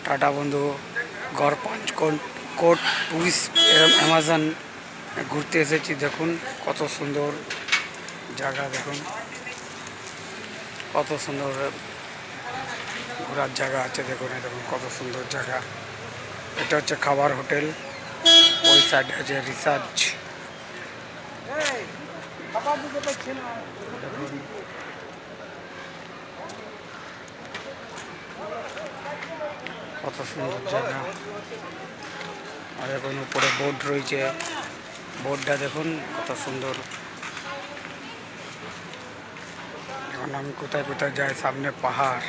Tata বন্ধু গড় 5 coat tourist Amazon ঘুরতে এসেছি। দেখুন কত সুন্দর জায়গা, দেখুন কত সুন্দর ঘোরার জায়গা আছে। দেখুন দেখুন কত সুন্দর জায়গা। এটা হচ্ছে খাবার হোটেল, ওই সাইডে আছে রিসার্চ। কত সুন্দর জায়গা। আর এখন উপরে বোর্ড রয়েছে, বোর্ডটা দেখুন কত সুন্দর। এখন আমি কোথায় কোথায় যাই, সামনে পাহাড়,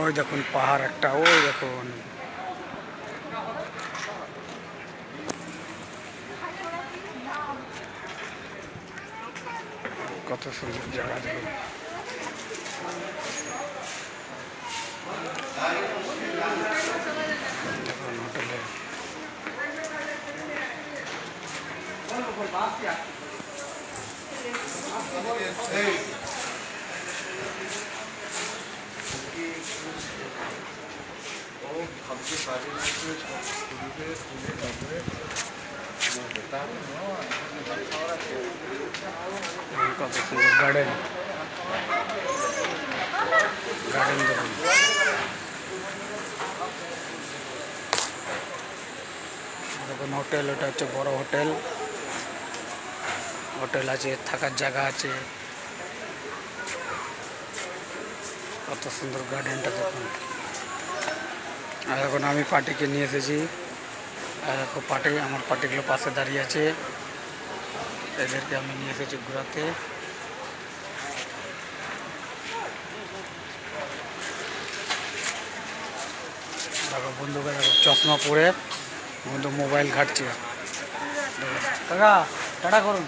ওই দেখুন পাহাড় একটা, ওই দেখুন কত সুন্দর জায়গা। দেখুন দেখুন হোটেলে কত সুন্দর গার্ডেন, গার্ডেন দেখুন। দেখুন হোটেল, ওটা হচ্ছে বড় হোটেল, হোটেল আছে, থাকার জায়গা আছে। কত সুন্দর গার্ডেনটা দেখুন। আর এখন আমি পার্টিকে নিয়ে এসেছি, পার্টি, আমার পার্টিগুলো পাশে দাঁড়িয়ে আছে, এদেরকে আমি নিয়ে এসেছি ঘোরাতে। দেখো বন্ধুকে, দেখো চশমা পরে বন্ধু মোবাইল ঘাটছে। কাকা টাটা করুন,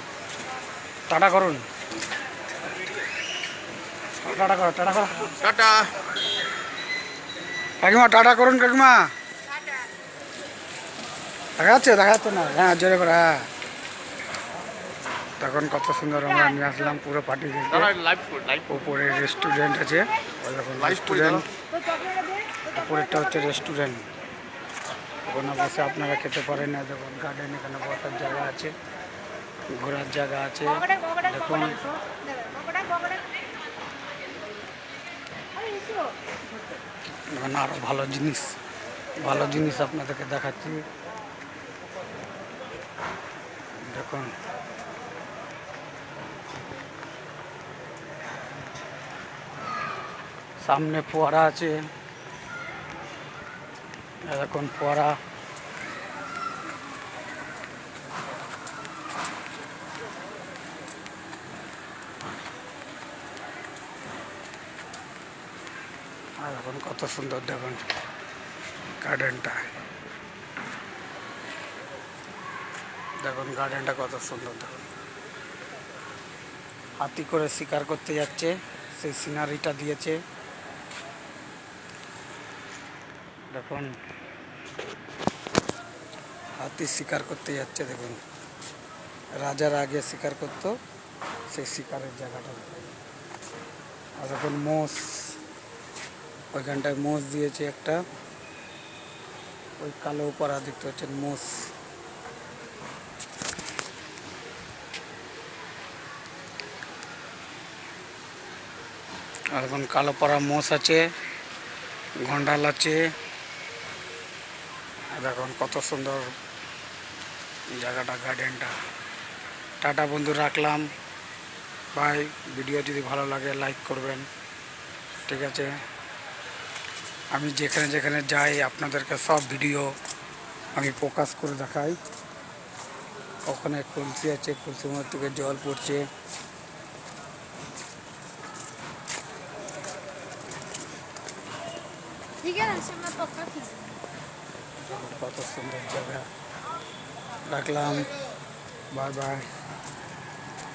টাটা করুন, টাটা করো, টাটা করো, টাটা কাকিমা, টাটা করুন কাকিমা। দেখা যাচ্ছে, দেখা যাচ্ছে না, হ্যাঁ জোরে করে, হ্যাঁ। তখন কত সুন্দর আমরা নিয়ে আসলাম পুরো পার্টি। উপরে রেস্টুরেন্ট আছে, ওই দেখুন রেস্টুরেন্ট, উপরেরটা হচ্ছে রেস্টুরেন্ট, ওখানে বসে আপনারা খেতে পারেন। না দেখুন গার্ডেন, এখানে বসার জায়গা আছে, ঘোরার জায়গা আছে। দেখুন এখানে আরও ভালো জিনিস, ভালো জিনিস আপনাদেরকে দেখাচ্ছি। দেখুন সামনে ফোয়ারা আছে, এখন ফোয়ারা। আর এখন কত সুন্দর দেখুন গার্ডেনটা, দেখুন গার্ডেনটা কত সুন্দর। দেখুন হাতি করে শিকার করতে যাচ্ছে, সেই সিনারিটা দিয়েছে। দেখুন হাতি শিকার করতে যাচ্ছে, দেখুন রাজারা আগে শিকার করতো, সেই শিকারের জায়গাটা। আর দেখুন মোষ, ওইখানটায় মোষ দিয়েছে একটা, ওই কালো পাড়া দেখতে পাচ্ছেন মোষ। আর এখন কালো পাড়া মোষ আছে, গন্ডাল আছে। দেখুন কত সুন্দর জায়গাটা, গার্ডেনটা। টাটা বন্ধু, রাখলাম ভাই। ভিডিও যদি ভালো লাগে লাইক করবেন, ঠিক আছে। আমি যেখানে যেখানে যাই আপনাদেরকে সব ভিডিও আমি ফোকাস করে দেখাই। ওখানে কলসি আছে, কলসির মধ্যে থেকে জল পড়ছে। কত সুন্দর জায়গা, রাখলাম, বাই বাই।